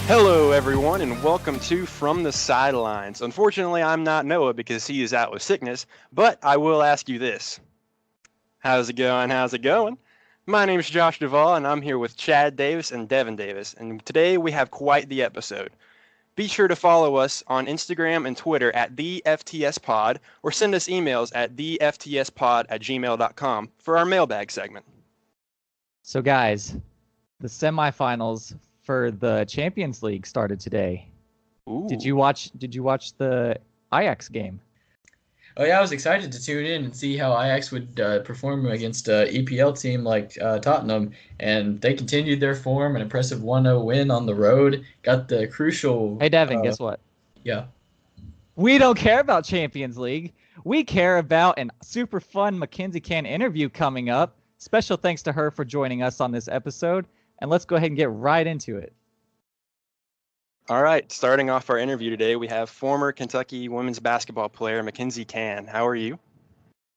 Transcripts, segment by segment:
Hello, everyone, and welcome to From the Sidelines. Unfortunately, I'm not Noah because he is out with sickness, but I will ask you this. How's it going? How's it going? My name is Josh Duvall, and I'm here with Chad Davis and Devin Davis, and today we have quite the episode. Be sure to follow us on Instagram and Twitter at TheFTSPod, or send us emails at theftspod@gmail.com for our mailbag segment. So guys, the semifinals for the Champions League started today. Ooh. Did you watch the Ajax game? Oh yeah, I was excited to tune in and see how Ajax would perform against an EPL team like Tottenham, and they continued their form, an impressive 1-0 win on the road. Got the crucial. Hey Devin, guess what? Yeah. We don't care about Champions League. We care about a super fun Makenzie Cann interview coming up. Special thanks to her for joining us on this episode, and let's go ahead and get right into it. All right, starting off our interview today, we have former Kentucky women's basketball player Makenzie Cann. How are you?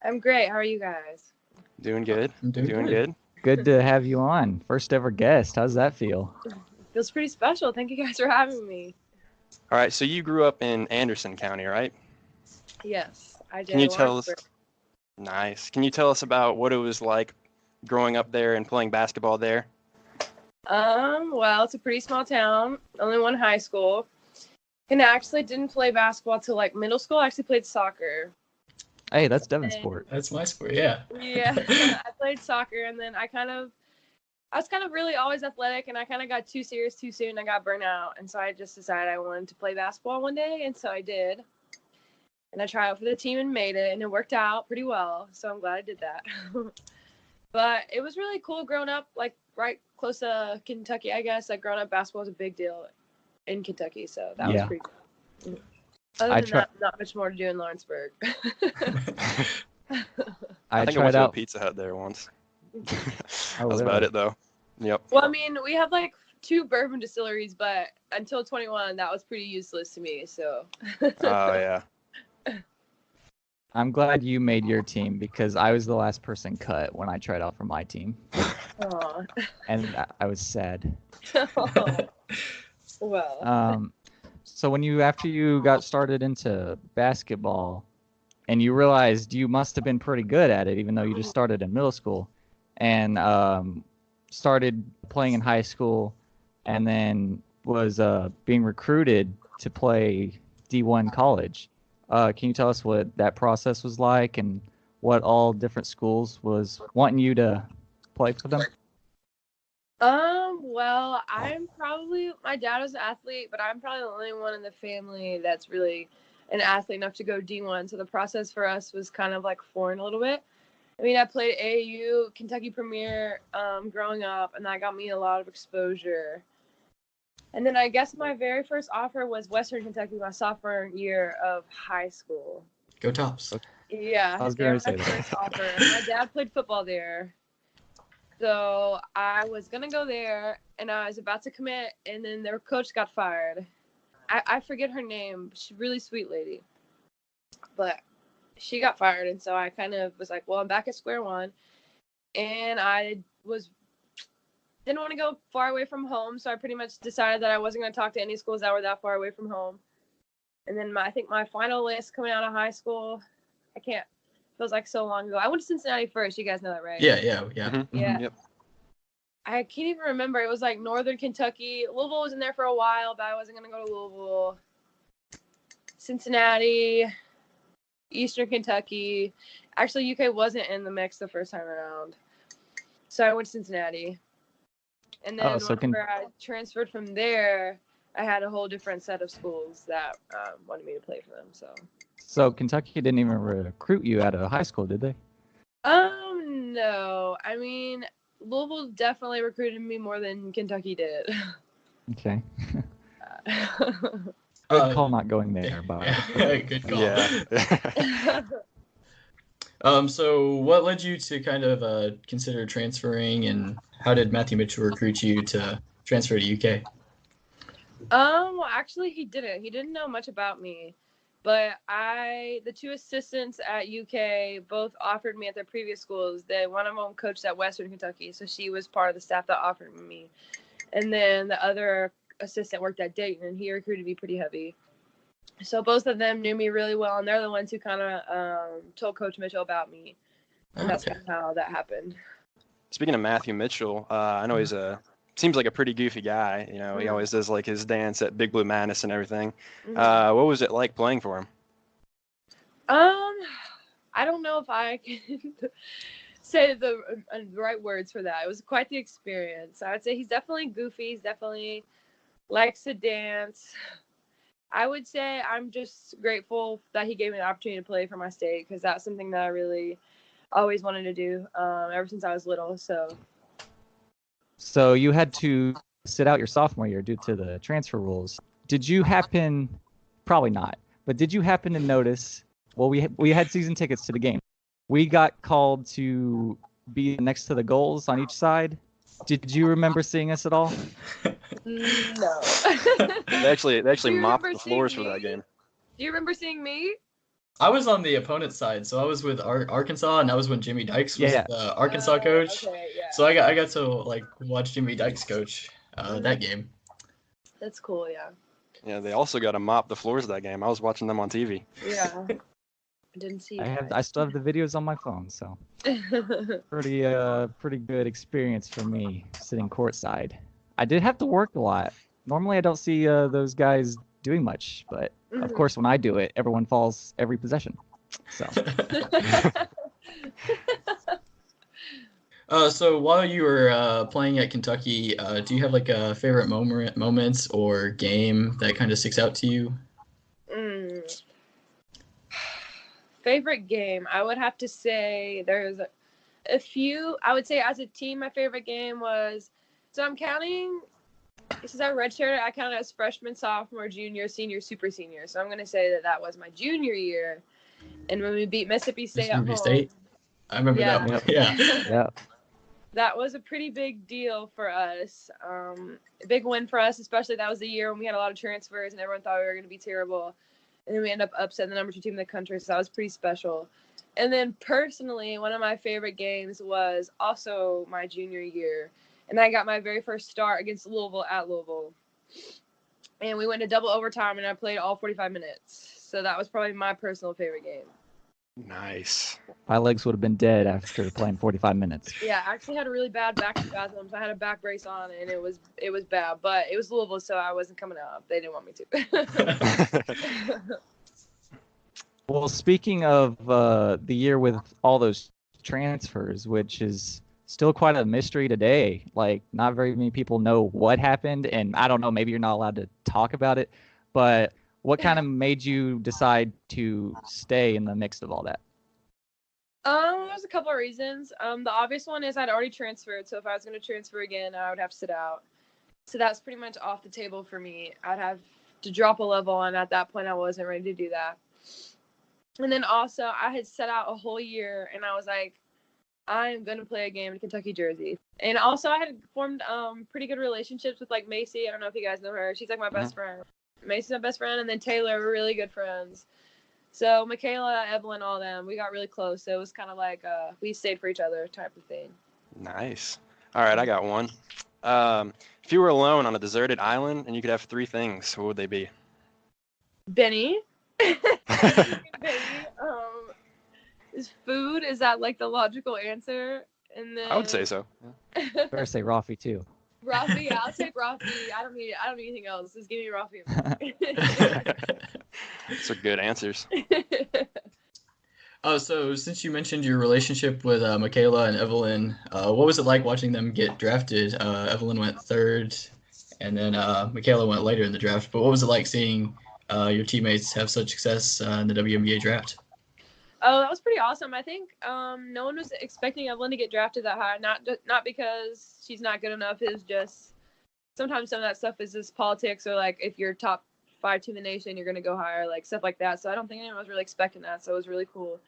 I'm great. How are you guys? Doing good. I'm doing good. Good to have you on. First ever guest. How's that feel? Feels pretty special. Thank you guys for having me. All right, so you grew up in Anderson County, right? Yes, I did. Can you tell us? Nice. Can you tell us about what it was like growing up there and playing basketball there? Well, it's a pretty small town. Only one high school. And I actually didn't play basketball till like middle school. I actually played soccer. Hey, that's Devin's sport. That's my sport, yeah. Yeah, I played soccer, and then I was kind of really always athletic, and I kind of got too serious too soon. I got burnt out, and so I just decided I wanted to play basketball one day, and so I did. And I tried out for the team and made it, and it worked out pretty well. So I'm glad I did that. But it was really cool growing up, like right close to Kentucky, I guess. Like growing up, basketball was a big deal in Kentucky, so that was pretty cool. Other than that, not much more to do in Lawrenceburg. I think I went to a Pizza Hut there once. That was about it, though. Yep. Well, I mean, we have like 2 bourbon distilleries, but until 21, that was pretty useless to me. So. Oh yeah. I'm glad you made your team because I was the last person cut when I tried out for my team. Aww. And I was sad. Well. So after you got started into basketball and you realized you must have been pretty good at it, even though you just started in middle school and started playing in high school and then was being recruited to play D1 college. Can you tell us what that process was like and what all different schools was wanting you to play for them? Well, my dad was an athlete, but I'm probably the only one in the family that's really an athlete enough to go D1. So the process for us was kind of like foreign a little bit. I mean, I played AAU, Kentucky Premier, growing up, and that got me a lot of exposure. And then I guess my very first offer was Western Kentucky my sophomore year of high school. Go Tops. Yeah, I was going to say that. First offer. My dad played football there. So I was going to go there, and I was about to commit, and then their coach got fired. I forget her name. She's a really sweet lady. But she got fired, and so I kind of was like, well, I'm back at square one. And I didn't want to go far away from home, so I pretty much decided that I wasn't going to talk to any schools that were that far away from home. And then I think my final list coming out of high school, feels like so long ago. I went to Cincinnati first. You guys know that, right? Yeah. Mm-hmm. Yeah. Yep. I can't even remember. It was like Northern Kentucky. Louisville was in there for a while, but I wasn't going to go to Louisville. Cincinnati, Eastern Kentucky. Actually, UK wasn't in the mix the first time around. So I went to Cincinnati. And then whenever I transferred from there, I had a whole different set of schools that wanted me to play for them. So Kentucky didn't even recruit you out of high school, did they? No. I mean, Louisville definitely recruited me more than Kentucky did. Okay. Good call not going there, but good call. Yeah. So what led you to kind of consider transferring, and how did Matthew Mitchell recruit you to transfer to UK? Well, actually, he didn't. He didn't know much about me. But the 2 assistants at UK both offered me at their previous schools. One of them coached at Western Kentucky, so she was part of the staff that offered me. And then the other assistant worked at Dayton, and he recruited me pretty heavy. So both of them knew me really well, and they're the ones who kind of told Coach Mitchell about me, and that's kind of how that happened. Speaking of Matthew Mitchell, I know he's seems like a pretty goofy guy. You know, he always does like his dance at Big Blue Madness and everything. What was it like playing for him? I don't know if I can say the right words for that. It was quite the experience. I would say he's definitely goofy. He's definitely likes to dance. I would say I'm just grateful that he gave me the opportunity to play for my state, because that's something that I really always wanted to do ever since I was little. So you had to sit out your sophomore year due to the transfer rules. Did you happen, probably not, but did you happen to notice, well, we had season tickets to the game. We got called to be next to the goals on each side. Did you remember seeing us at all? No. They actually mopped the floors for that game. Do you remember seeing me? I was on the opponent's side, so I was with Arkansas, and that was when Jimmy Dykes was the Arkansas coach. Okay, yeah. So I got to like watch Jimmy Dykes coach that game. That's cool, yeah. Yeah, they also got to mop the floors of that game. I was watching them on TV. Yeah. I didn't see I still have the videos on my phone, so pretty good experience for me sitting courtside. I did have to work a lot. Normally I don't see those guys doing much, but of course when I do it, everyone falls every possession. So so while you were playing at Kentucky, do you have like a favorite moments or game that kind of sticks out to you? Favorite game, I would have to say there's a few. I would say as a team, my favorite game was, so I'm counting, since I redshirted, I counted as freshman, sophomore, junior, senior, super senior. So I'm going to say that was my junior year. And when we beat Mississippi State at home. State? I remember that one. Yeah. That was a pretty big deal for us. A big win for us, especially that was the year when we had a lot of transfers and everyone thought we were going to be terrible. And then we ended up upsetting the number 2 team in the country, so that was pretty special. And then personally, one of my favorite games was also my junior year. And I got my very first start against Louisville at Louisville. And we went to double overtime, and I played all 45 minutes. So that was probably my personal favorite game. Nice. My legs would have been dead after playing 45 minutes. Yeah, I actually had a really bad back spasms. I had a back brace on, and it was bad. But it was Louisville, so I wasn't coming out. They didn't want me to. Well, speaking of the year with all those transfers, which is still quite a mystery today. Like, not very many people know what happened, and I don't know, maybe you're not allowed to talk about it, but what kind of made you decide to stay in the mix of all that? There's a couple of reasons. The obvious one is I'd already transferred, so if I was going to transfer again, I would have to sit out. So that's pretty much off the table for me. I'd have to drop a level, and at that point, I wasn't ready to do that. And then also, I had set out a whole year, and I was like, I'm going to play a game in Kentucky jersey. And also, I had formed pretty good relationships with, like, Macy. I don't know if you guys know her. She's, like, my best friend. Macy's my best friend, and then Taylor, we're really good friends. So Michaela, Evelyn, all them, we got really close. So it was kind of like we stayed for each other type of thing. Nice. All right, I got one. If you were alone on a deserted island and you could have 3 things, what would they be? Benny. Benny. Is food, is that like the logical answer? And then I would say so. Better say Rafi too. Rafi, yeah, I'll take Rafi. I don't need anything else. Just give me Rafi. Those are good answers. So since you mentioned your relationship with Michaela and Evelyn, what was it like watching them get drafted? Evelyn went 3rd, and then Michaela went later in the draft. But what was it like seeing your teammates have such success in the WNBA draft? Oh, that was pretty awesome. I think no one was expecting Evelyn to get drafted that high. Not because she's not good enough. It's just sometimes some of that stuff is just politics, or like if you're top 5 team in the nation, you're gonna go higher, like stuff like that. So I don't think anyone was really expecting that. So it was really cool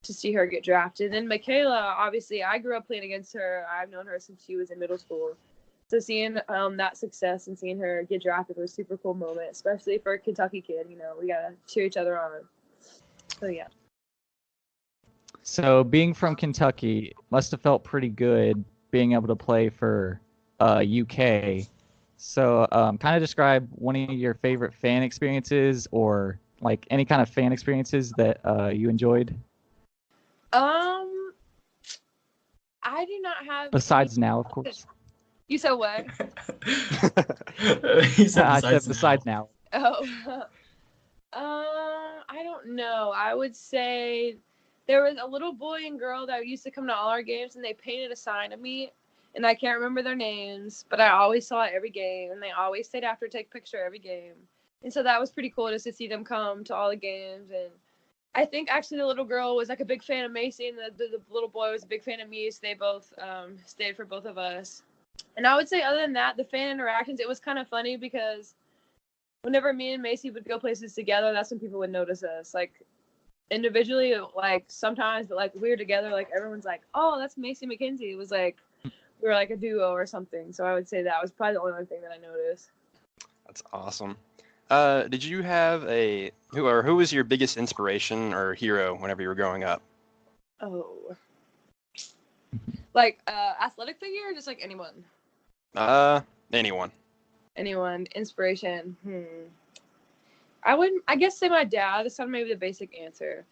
to see her get drafted. And then Michaela, obviously, I grew up playing against her. I've known her since she was in middle school. So seeing that success and seeing her get drafted was a super cool moment, especially for a Kentucky kid. You know, we gotta cheer each other on. So yeah. So being from Kentucky must have felt pretty good being able to play for UK. So, kind of describe one of your favorite fan experiences, or like any kind of fan experiences that you enjoyed. I do not have. Besides now, of course. You said what? He said I said besides besides now. Oh. I don't know. I would say there was a little boy and girl that used to come to all our games, and they painted a sign of me, and I can't remember their names, but I always saw it every game, and they always stayed after to take a picture every game. And so that was pretty cool just to see them come to all the games. And I think actually the little girl was like a big fan of Macy, and the little boy was a big fan of me, so they both stayed for both of us. And I would say other than that, the fan interactions, it was kind of funny because whenever me and Macy would go places together, that's when people would notice us. Like individually, like sometimes, but like we were together, like everyone's like, "Oh, that's Macy Makenzie." It was like we were like a duo or something. So I would say that was probably the only thing that I noticed. That's awesome. Did you have who was your biggest inspiration or hero whenever you were growing up? Oh, like athletic figure, or just like anyone? Anyone. Anyone, inspiration. I guess say my dad. That's kind of maybe the basic answer.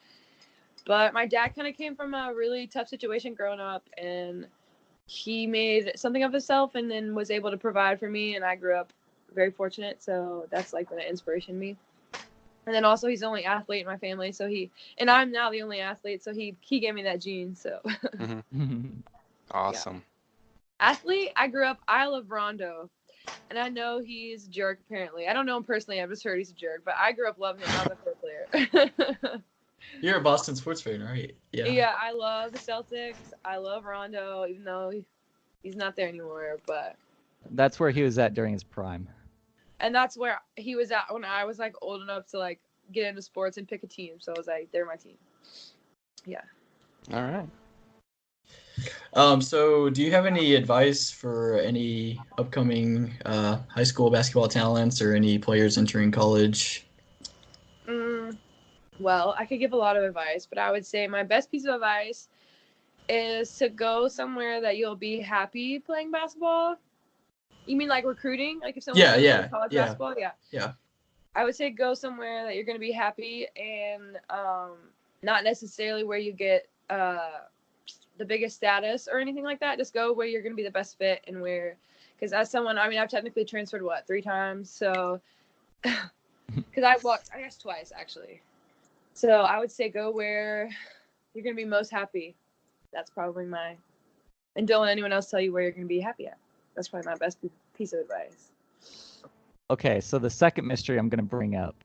But my dad kind of came from a really tough situation growing up, and he made something of himself and then was able to provide for me, and I grew up very fortunate, so that's like the inspiration to me. And then also he's the only athlete in my family, so and I'm now the only athlete, so he gave me that gene, so. Awesome. Yeah. Athlete, I love Rondo. And I know he's a jerk, apparently. I don't know him personally. I've just heard he's a jerk. But I grew up loving him. I was a cool player. You're a Boston sports fan, right? Yeah. Yeah, I love the Celtics. I love Rondo, even though he's not there anymore. But that's where he was at during his prime. And that's where he was at when I was like old enough to like get into sports and pick a team. So I was like, they're my team. Yeah. All right. So do you have any advice for any upcoming high school basketball talents or any players entering college? Well, I could give a lot of advice, but I would say my best piece of advice is to go somewhere that you'll be happy playing basketball. You mean like recruiting? Like if someone goes to college basketball? Yeah. I would say go somewhere that you're going to be happy and not necessarily where you get the biggest status or anything like that. Just go where you're going to be the best fit and because as someone, I mean, I've technically transferred 3 times. So, because I guess twice actually. So I would say go where you're going to be most happy. That's probably and don't let anyone else tell you where you're going to be happy at. That's probably my best piece of advice. Okay, so the second mystery I'm going to bring up.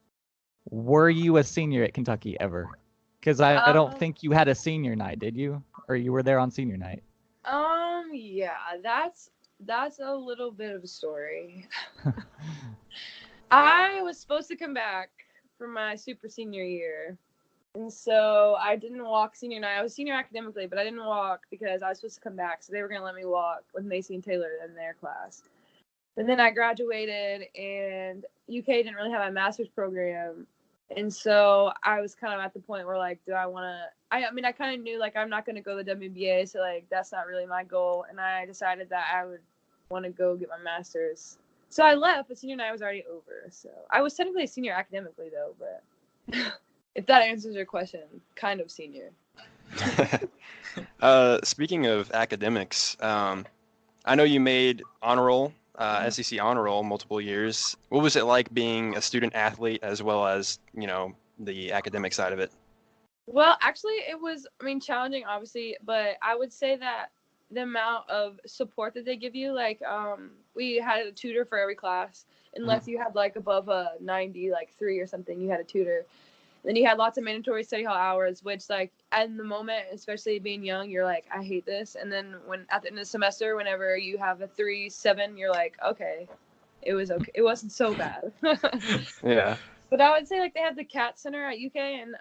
Were you a senior at Kentucky ever? Because I don't think you had a senior night, did you? Or you were there on senior night? Yeah, that's a little bit of a story. I was supposed to come back for my super senior year. And so I didn't walk senior night. I was senior academically, but I didn't walk because I was supposed to come back. So they were going to let me walk with Macy and Taylor in their class. And then I graduated, and UK didn't really have a master's program. And so I was kind of at the point where, like, do I want to – I mean, I kind of knew, like, I'm not going to go to the WNBA, so, like, that's not really my goal. And I decided that I would want to go get my master's. So I left, but senior night was already over. So I was technically a senior academically, though, but if that answers your question, kind of senior. Speaking of academics, I know you made honor roll, SEC honor roll multiple years. What was it like being a student athlete as well as, the academic side of it? Well, actually, it was, challenging, obviously, but I would say that the amount of support that they give you, like, we had a tutor for every class, unless you had, like, above a 90, like 3 or something, you had a tutor. Then you had lots of mandatory study hall hours, which, like, at the moment, especially being young, you're like, I hate this. And then at the end of the semester, whenever you have a 3.7, you're like, okay, it was okay. It wasn't so bad. Yeah. But I would say, like, they had the CAT Center at UK, and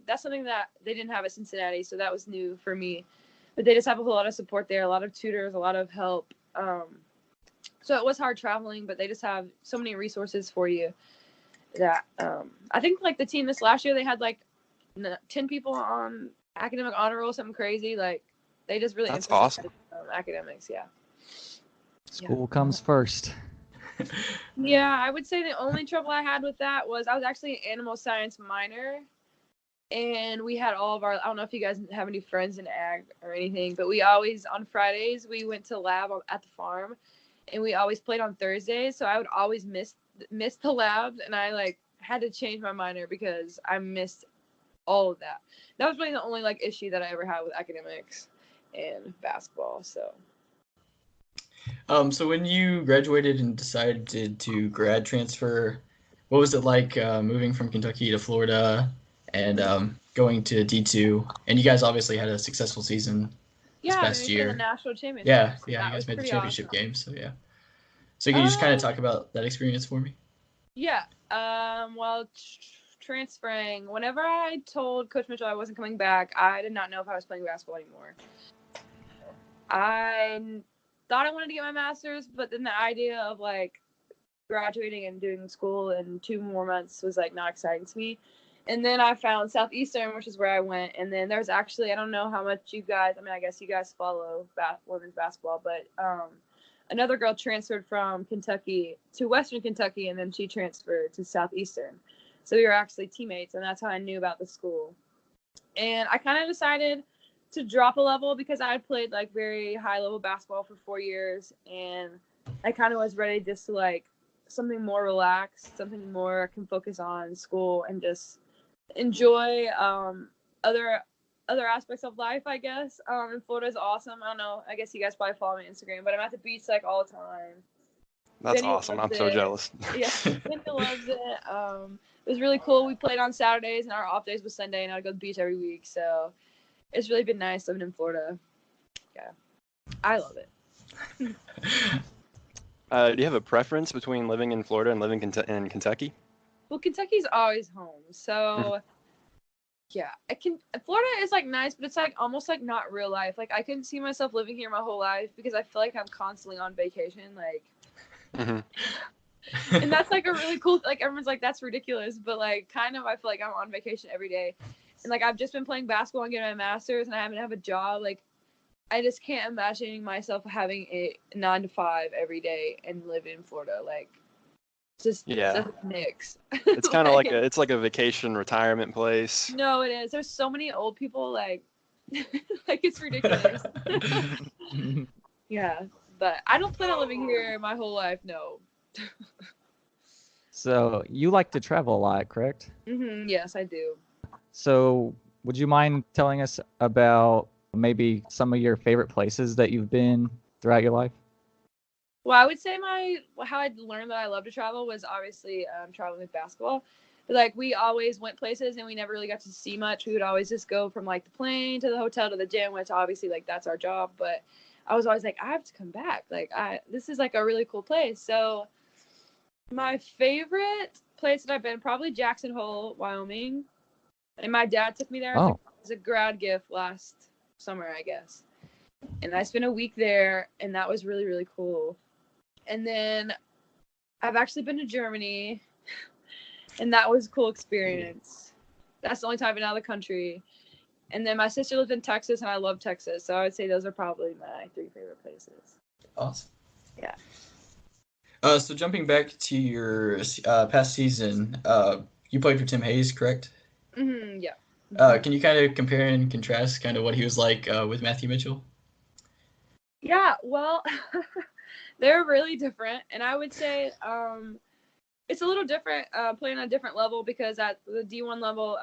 that's something that they didn't have at Cincinnati, so that was new for me. But they just have a whole lot of support there, a lot of tutors, a lot of help. So it was hard traveling, but they just have so many resources for you that I think, like, the team this last year, they had, like, 10 people on academic honor roll, something crazy. Like, they just really That's awesome. Academics, yeah. School comes first. Yeah, I would say the only trouble I had with that was I was actually an animal science minor, and we had all of our, I don't know if you guys have any friends in ag or anything, but we always, on Fridays, we went to lab at the farm, and we always played on Thursdays, so I would always miss the labs, and I like had to change my minor because I missed all of that. That was really the only like issue that I ever had with academics and basketball. So So when you graduated and decided to grad transfer, what was it like moving from Kentucky to Florida and going to D2? And you guys obviously had a successful season this yeah, I mean, past we played the year. national championship. Yeah, So yeah, you that was guys made the pretty championship awesome. game, so yeah. So can you just kind of talk Um, about that experience for me? Yeah. Well, transferring. Whenever I told Coach Mitchell I wasn't coming back, I did not know if I was playing basketball anymore. I thought I wanted to get my master's, but then the idea of like graduating and doing school in 2 more months was like not exciting to me. And then I found Southeastern, which is where I went. And then there's actually, I don't know how much you guys, I mean, I guess you guys follow women's basketball, but another girl transferred from Kentucky to Western Kentucky, and then she transferred to Southeastern. So we were actually teammates, and that's how I knew about the school. And I kind of decided to drop a level because I had played like very high level basketball for 4 years, and I kind of was ready just to like something more relaxed, something more I can focus on school and just enjoy other aspects of life, I guess. And Florida is awesome. I don't know. I guess you guys probably follow me on Instagram, but I'm at the beach like all the time. That's Benny awesome. loves I'm so it. jealous. Yeah, Benny loves it. It was really cool. We played on Saturdays, and our off days was Sunday, and I'd go to the beach every week. So it's really been nice living in Florida. Yeah, I love it. Do you have a preference between living in Florida and living in Kentucky? Well, Kentucky's always home, so yeah, Florida is like nice, but it's like almost like not real life. Like I couldn't see myself living here my whole life because I feel like I'm constantly on vacation. Like, and that's like a really cool. Like everyone's like that's ridiculous, but like kind of I feel like I'm on vacation every day, and like I've just been playing basketball and getting my master's, and I haven't have a job. Like I just can't imagine myself having a 9 to 5 every day and live in Florida. Like just doesn't mix. It's kind of like it's like a vacation retirement place. No, it is. There's so many old people like like it's ridiculous. Yeah, but I don't plan on living here my whole life. No. So you like to travel a lot, correct? Yes, I do. So would you mind telling us about maybe some of your favorite places that you've been throughout your life? Well, I would say how I learned that I love to travel was obviously traveling with basketball. But like we always went places and we never really got to see much. We would always just go from like the plane to the hotel to the gym, which obviously like that's our job. But I was always like, I have to come back. Like this is like a really cool place. So my favorite place that I've been probably Jackson Hole, Wyoming, and my dad took me there as a grad gift last summer, I guess. And I spent a week there, and that was really, really cool. And then I've actually been to Germany, and that was a cool experience. That's the only time I've been out of the country. And then my sister lived in Texas, and I love Texas. So I would say those are probably my 3 favorite places. Awesome. Yeah. So jumping back to your past season, you played for Tim Hayes, correct? Yeah. Can you kind of compare and contrast kind of what he was like with Matthew Mitchell? Yeah, well, they're really different. And I would say it's a little different playing on a different level because at the D1 level,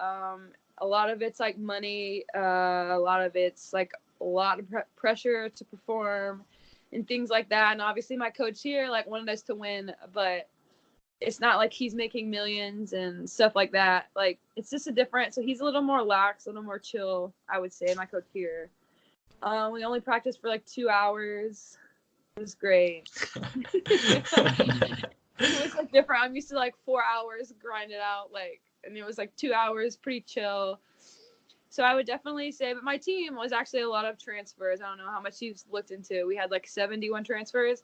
a lot of it's like money. A lot of it's like a lot of pressure to perform and things like that. And obviously my coach here like wanted us to win, but it's not like he's making millions and stuff like that. Like it's just a different. So he's a little more lax, a little more chill, I would say, my coach here. We only practiced for like 2 hours. It was great. It was like different. I'm used to like 4 hours, grind it out, like, and it was like 2 hours, pretty chill. So I would definitely say, but my team was actually a lot of transfers. I don't know how much you've looked into. We had like 71 transfers,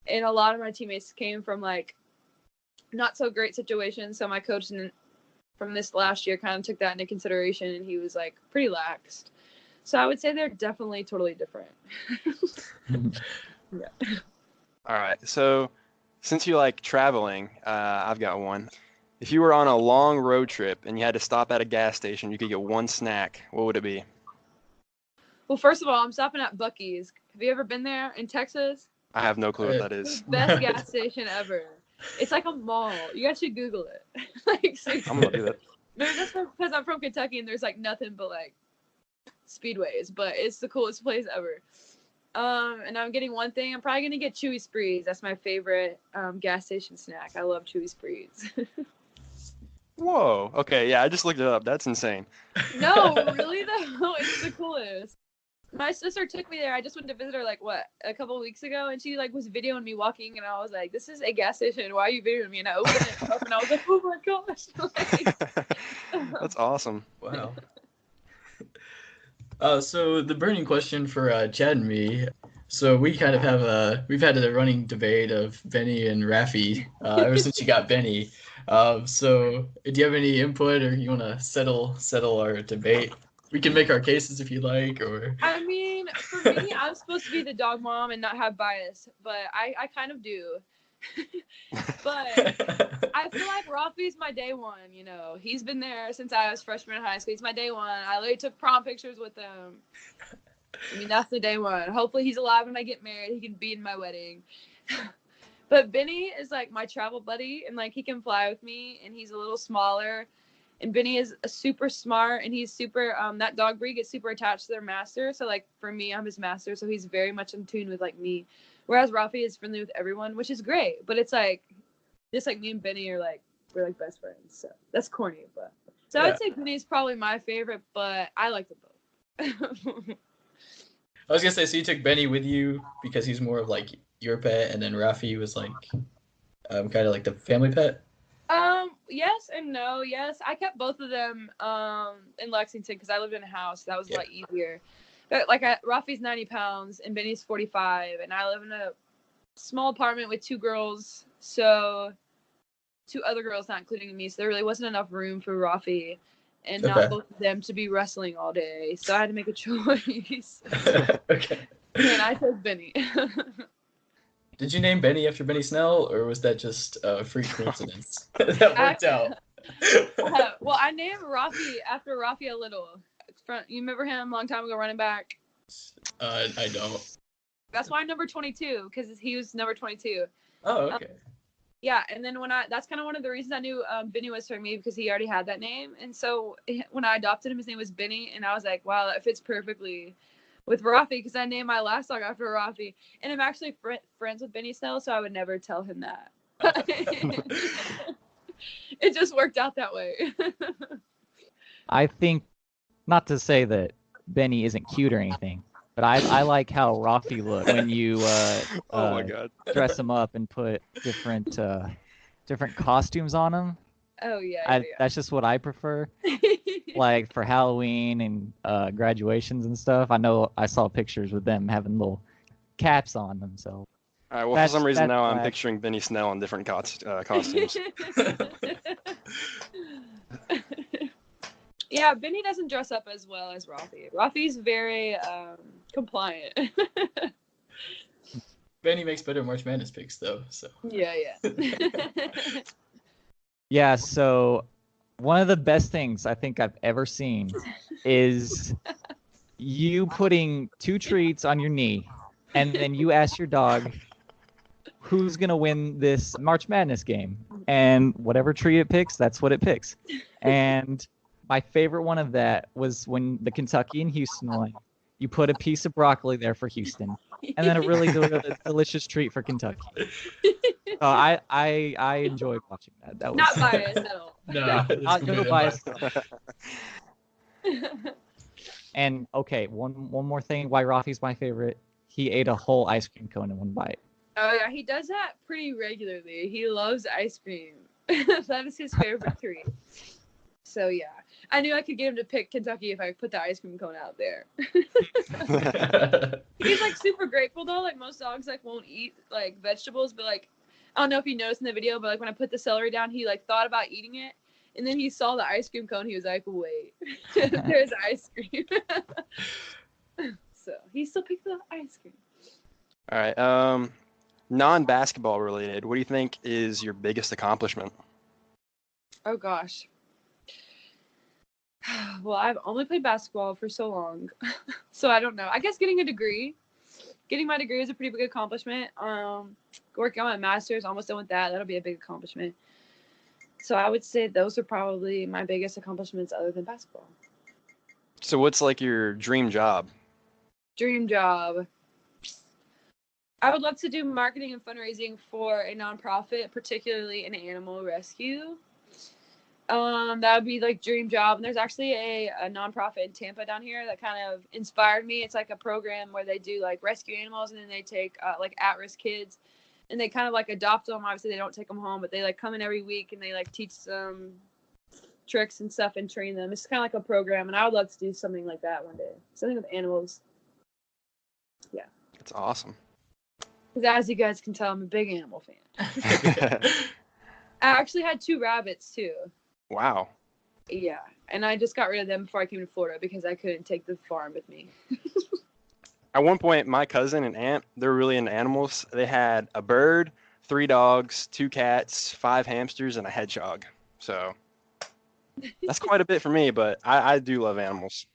and a lot of my teammates came from like not so great situations. So my coach from this last year kind of took that into consideration, and he was like pretty laxed. So I would say they're definitely totally different. Yeah. All right. So Since you like traveling, I've got one. If you were on a long road trip and you had to stop at a gas station, you could get one snack. What would it be? Well, first of all, I'm stopping at Buc-ee's. Have you ever been there in Texas? I have no clue what that It's is. the best gas station ever. It's like a mall. You guys should Google it. Like, seriously. I'm gonna do that. Maybe that's because I'm from Kentucky and there's like nothing but like speedways, but it's the coolest place ever. And I'm getting one thing. I'm probably gonna get Chewy Sprees. That's my favorite gas station snack. I love Chewy Sprees. Whoa. Okay, yeah, I just looked it up. That's insane. No, really though, it's the coolest. My sister took me there. I just went to visit her like a couple of weeks ago, and she like was videoing me walking, and I was like, "This is a gas station. Why are you videoing me?" And I opened it up, and I was like, "Oh my gosh!" That's awesome. Wow. So the burning question for Chad and me. So we kind of we've had a running debate of Benny and Rafi ever since you got Benny. So do you have any input, or you want to settle our debate? We can make our cases if you like, or. I mean, for me, I'm supposed to be the dog mom and not have bias, but I kind of do. But I feel like Rafi's my day one, you know. He's been there since I was freshman in high school. He's my day one. I literally took prom pictures with him. I mean, that's the day one. Hopefully he's alive when I get married. He can be in my wedding. But Benny is like my travel buddy, and like he can fly with me, and he's a little smaller. And Benny is super smart, and he's super, that dog breed gets super attached to their master. So like for me, I'm his master. So he's very much in tune with like me. Whereas Rafi is friendly with everyone, which is great. But it's like, just like me and Benny are like, we're like best friends. So that's corny, but. So I would say Benny's probably my favorite, but I like them both. I was gonna say, so you took Benny with you because he's more of like your pet, and then Rafi was like, kind of like the family pet. Yes and no. Yes, I kept both of them in Lexington because I lived in a house. That was a lot easier. But like Rafi's 90 pounds and Benny's 45, and I live in a small apartment with 2 girls, so 2 other girls, not including me. So there really wasn't enough room for Rafi and not both of them to be wrestling all day. So I had to make a choice. Okay. And I chose Benny. Did you name Benny after Benny Snell, or was that just a freak coincidence that worked out? Well, I named Rafi after Rafi Little. You remember him a long time ago, running back? I don't. That's why I'm number 22, because he was number 22. Oh, okay. Yeah, and then that's kind of one of the reasons I knew Benny was for me, because he already had that name. And so when I adopted him, his name was Benny, and I was like, wow, that fits perfectly with Rafi, because I named my last dog after Rafi. And I'm actually friends with Benny Snell, so I would never tell him that. It just worked out that way. I think, not to say that Benny isn't cute or anything, but I like how Rafi looked when you Oh my god. dress him up and put different costumes on him. Oh, yeah. That's just what I prefer. Like for Halloween and graduations and stuff. I know I saw pictures with them having little caps on them. So. All right. Well, for some reason now I'm black. picturing Benny Snell in different costumes. Yeah, Benny doesn't dress up as well as Rafi. Rafi's very compliant. Benny makes better March Madness picks, though. So. Yeah. Yeah. So one of the best things I think I've ever seen is you putting 2 treats on your knee, and then you ask your dog who's going to win this March Madness game. And whatever treat it picks, that's what it picks. And my favorite one of that was when the Kentucky and Houston one. You put a piece of broccoli there for Houston, and then a really delicious treat for Kentucky. So I enjoyed watching that. That was Not biased at all. no bias. And okay, one more thing. Why Rafi's my favorite? He ate a whole ice cream cone in one bite. Oh yeah, he does that pretty regularly. He loves ice cream. That is his favorite treat. So yeah, I knew I could get him to pick Kentucky if I put the ice cream cone out there. He's like super grateful though. Like most dogs like won't eat like vegetables, but like I don't know if you noticed in the video, but like when I put the celery down, he like thought about eating it, and then he saw the ice cream cone. He was like, "Wait, there's ice cream." So he still picked the ice cream. All right. Non-basketball related, what do you think is your biggest accomplishment? Oh gosh. Well, I've only played basketball for so long, so I don't know. I guess getting a degree. Getting my degree is a pretty big accomplishment. Working on my master's, almost done with that. That'll be a big accomplishment. So I would say those are probably my biggest accomplishments other than basketball. So what's like your dream job? Dream job. I would love to do marketing and fundraising for a nonprofit, particularly an animal rescue. That would be like dream job. And there's actually a nonprofit in Tampa down here that kind of inspired me. It's like a program where they do like rescue animals, and then they take like at-risk kids, and they kind of like adopt them. Obviously they don't take them home, but they like come in every week and they like teach them tricks and stuff and train them. It's kind of like a program, and I would love to do something like that one day. Something with animals. Yeah. That's awesome. Because as you guys can tell, I'm a big animal fan. I actually had 2 rabbits too. Wow. Yeah, and I just got rid of them before I came to Florida because I couldn't take the farm with me. At one point, my cousin and aunt, they're really into animals. They had a bird, 3 dogs, 2 cats, 5 hamsters, and a hedgehog. So that's quite a bit for me, but I do love animals.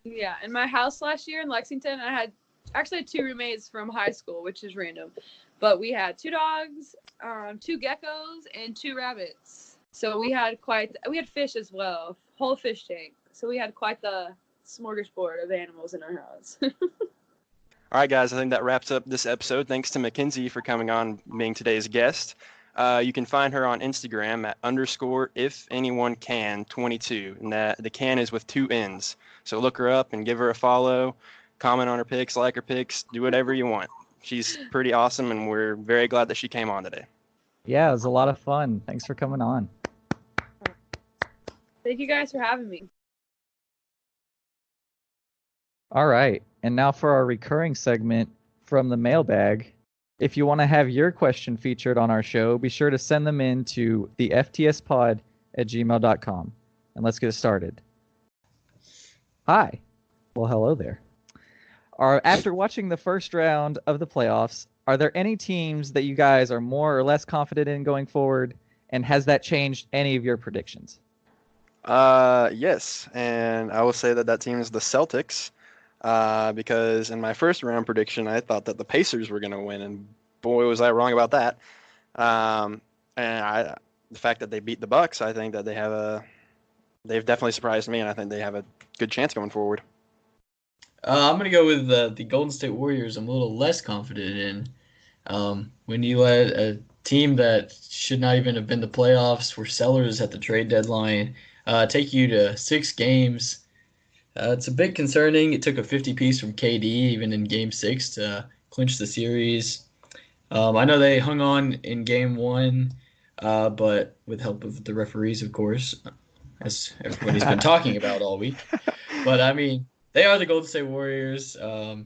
Yeah, in my house last year in Lexington, I had 2 roommates from high school, which is random. But we had 2 dogs, 2 geckos, and 2 rabbits. So we had fish as well, whole fish tank. So we had quite the smorgasbord of animals in our house. All right, guys, I think that wraps up this episode. Thanks to Makenzie for coming on, being today's guest. You can find her on Instagram at _ifanyonecan22. And the can is with 2 N's. So look her up and give her a follow. Comment on her pics, like her pics, do whatever you want. She's pretty awesome, and we're very glad that she came on today. Yeah, it was a lot of fun. Thanks for coming on. Thank you guys for having me. All right, and now for our recurring segment from the mailbag. If you want to have your question featured on our show, be sure to send them in to theftspod@gmail.com. And let's get started. Hi. Well, hello there. After watching the first round of the playoffs, are there any teams that you guys are more or less confident in going forward? And has that changed any of your predictions? Yes, and I will say that team is the Celtics, because in my first round prediction, I thought that the Pacers were going to win, and boy, was I wrong about that. The fact that they beat the Bucks, I think that they've definitely surprised me, and I think they have a good chance going forward. I'm going to go with the Golden State Warriors. I'm a little less confident in. When you let a team that should not even have been the playoffs, were sellers at the trade deadline, take you to 6 games, it's a bit concerning. It took a 50-piece from KD even in Game 6 to clinch the series. I know they hung on in Game 1, but with help of the referees, of course, as everybody's been talking about all week. But, I mean, they are the Golden State Warriors. They'll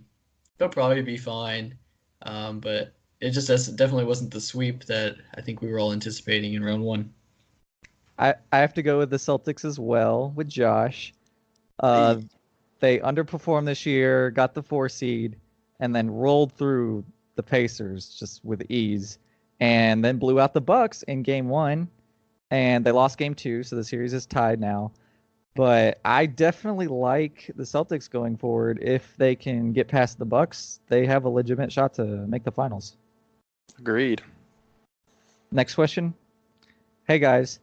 probably be fine. But it just definitely wasn't the sweep that I think we were all anticipating in round 1. I have to go with the Celtics as well, with Josh. They underperformed this year, got the 4 seed, and then rolled through the Pacers just with ease, and then blew out the Bucks in Game 1, and they lost Game 2, so the series is tied now. But I definitely like the Celtics going forward. If they can get past the Bucks, they have a legitimate shot to make the finals. Agreed. Next question. Hey guys,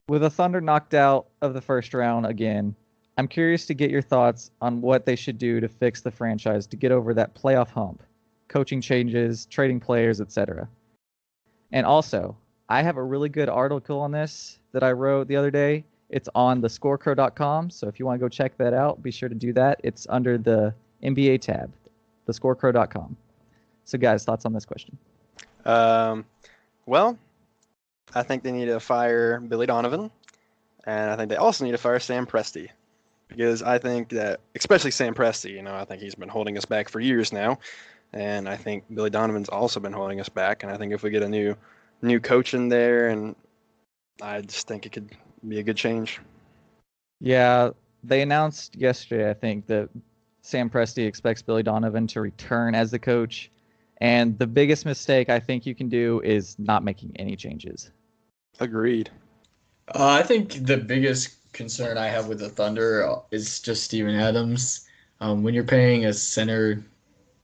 with the Thunder knocked out of the first round again, I'm curious to get your thoughts on what they should do to fix the franchise to get over that playoff hump, coaching changes, trading players, etc. And also, I have a really good article on this that I wrote the other day. It's on thescorecrow.com, so if you want to go check that out, be sure to do that. It's under the NBA tab, thescorecrow.com. So guys, thoughts on this question? Well, I think they need to fire Billy Donovan, and I think they also need to fire Sam Presti, because I think that, especially Sam Presti, I think he's been holding us back for years now, and I think Billy Donovan's also been holding us back, and I think if we get a new coach in there, and I just think it could be a good change. Yeah, they announced yesterday, I think, that Sam Presti expects Billy Donovan to return as the coach, And the biggest mistake I think you can do is not making any changes. Agreed. I think the biggest concern I have with the Thunder is just Steven Adams. When you're paying a center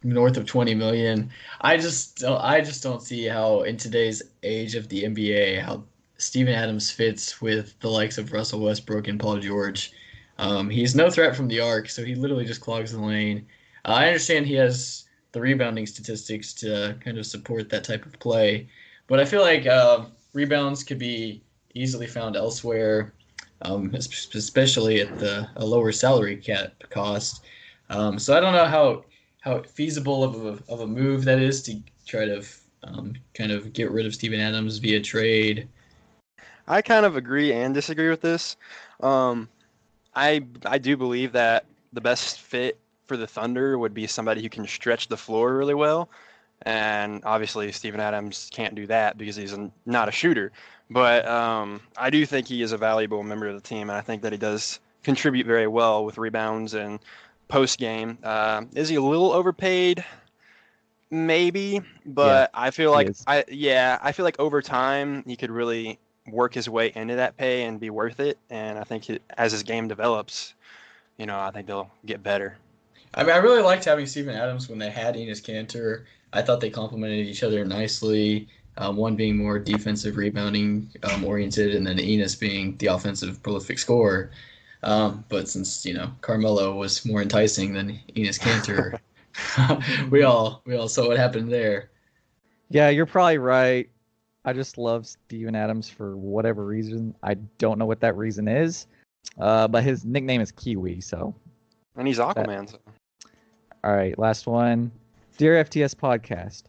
north of 20 million, I just don't see how in today's age of the NBA how Steven Adams fits with the likes of Russell Westbrook and Paul George. He's no threat from the arc, so he literally just clogs the lane. I understand he has the rebounding statistics to kind of support that type of play, but I feel like rebounds could be easily found elsewhere, especially at a lower salary cap cost. So I don't know how feasible of a move that is to try to kind of get rid of Steven Adams via trade. I kind of agree and disagree with this. I do believe that the best fit for the Thunder would be somebody who can stretch the floor really well. And obviously, Steven Adams can't do that because he's not a shooter. But I do think he is a valuable member of the team, and I think that he does contribute very well with rebounds and post game. Is he a little overpaid? Maybe, but I feel like I feel like over time he could really work his way into that pay and be worth it. And I think as his game develops, I think they'll get better. I mean, I really liked having Steven Adams when they had Enes Kanter. I thought they complemented each other nicely. One being more defensive rebounding oriented, and then Enes being the offensive prolific scorer. But since Carmelo was more enticing than Enes Kanter, we all saw what happened there. Yeah, you're probably right. I just love Steven Adams for whatever reason. I don't know what that reason is, but his nickname is Kiwi. So, and he's Aquaman. All right, last one. Dear FTS Podcast,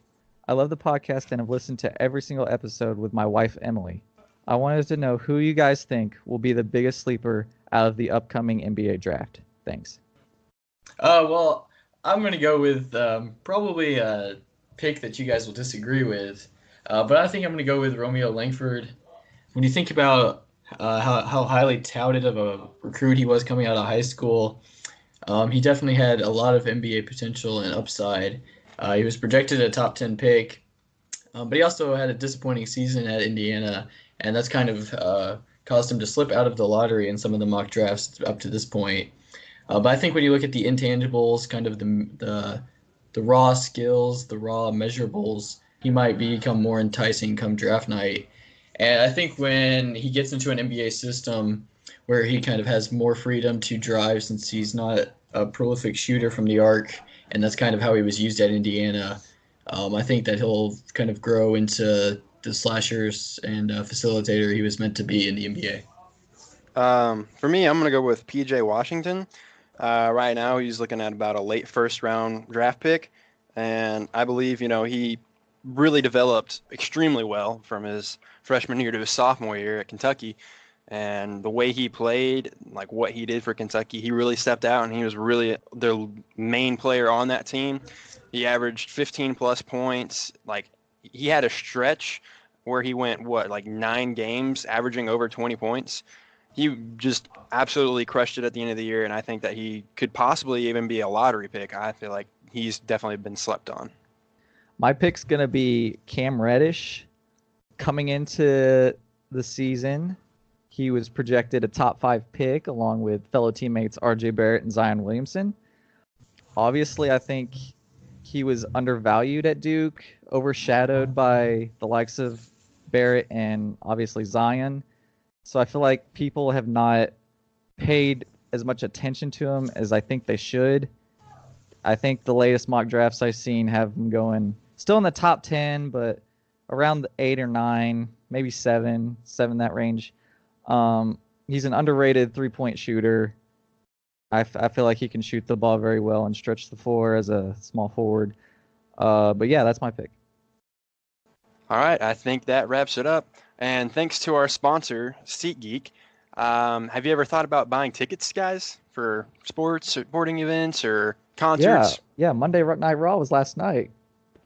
I love the podcast and have listened to every single episode with my wife, Emily. I wanted to know who you guys think will be the biggest sleeper out of the upcoming NBA draft. Thanks. Well, I'm going to go with probably a pick that you guys will disagree with, but I think I'm going to go with Romeo Langford. When you think about how highly touted of a recruit he was coming out of high school, he definitely had a lot of NBA potential and upside. He was projected a top 10 pick, but he also had a disappointing season at Indiana, and that's kind of caused him to slip out of the lottery in some of the mock drafts up to this point. But I think when you look at the intangibles, kind of the raw skills, the raw measurables, he might become more enticing come draft night. And I think when he gets into an NBA system where he kind of has more freedom to drive since he's not a prolific shooter from the arc, and that's kind of how he was used at Indiana. I think that he'll kind of grow into the slashers and facilitator he was meant to be in the NBA. For me, I'm going to go with P.J. Washington. Right now, he's looking at about a late first-round draft pick, and I believe, he really developed extremely well from his freshman year to his sophomore year at Kentucky. And the way he played, like what he did for Kentucky, he really stepped out, and he was really their main player on that team. He averaged 15-plus points. Like, he had a stretch where he went, 9 games, averaging over 20 points. He just absolutely crushed it at the end of the year, and I think that he could possibly even be a lottery pick. I feel like he's definitely been slept on. My pick's going to be Cam Reddish. Coming into the season, he was projected a top 5 pick along with fellow teammates R.J. Barrett and Zion Williamson. Obviously, I think he was undervalued at Duke, overshadowed by the likes of Barrett and obviously Zion. So I feel like people have not paid as much attention to him as I think they should. I think the latest mock drafts I've seen have him going still in the top 10, but around the 8 or 9, maybe 7, that range. He's an underrated three-point shooter. I feel like he can shoot the ball very well and stretch the floor as a small forward. But yeah, that's my pick. All right, I think that wraps it up. And thanks to our sponsor, SeatGeek. Have you ever thought about buying tickets, guys, for sporting events or concerts? Yeah. Monday Night Raw was last night.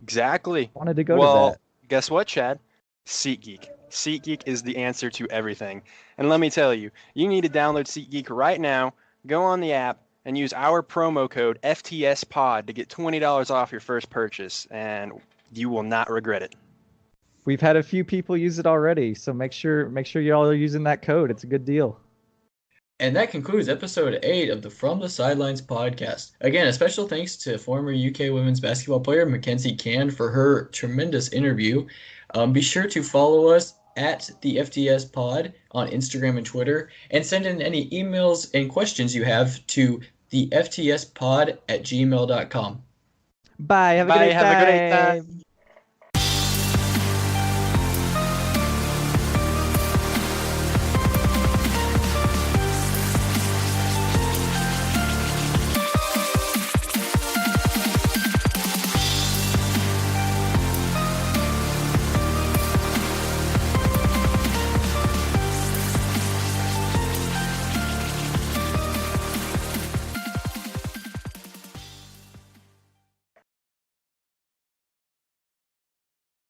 Exactly. Wanted to go to that. Guess what, Chad? SeatGeek. SeatGeek is the answer to everything. And let me tell you, you need to download SeatGeek right now. Go on the app and use our promo code FTSPOD to get $20 off your first purchase, and you will not regret it. We've had a few people use it already, so make sure y'all are using that code. It's a good deal. And that concludes episode 8 of the From the Sidelines podcast. Again, a special thanks to former UK women's basketball player Makenzie Cann for her tremendous interview. Be sure to follow us at the FTS Pod on Instagram and Twitter, and send in any emails and questions you have to the FTSpod@gmail.com. Bye. Have a Bye. great Have a great time. time.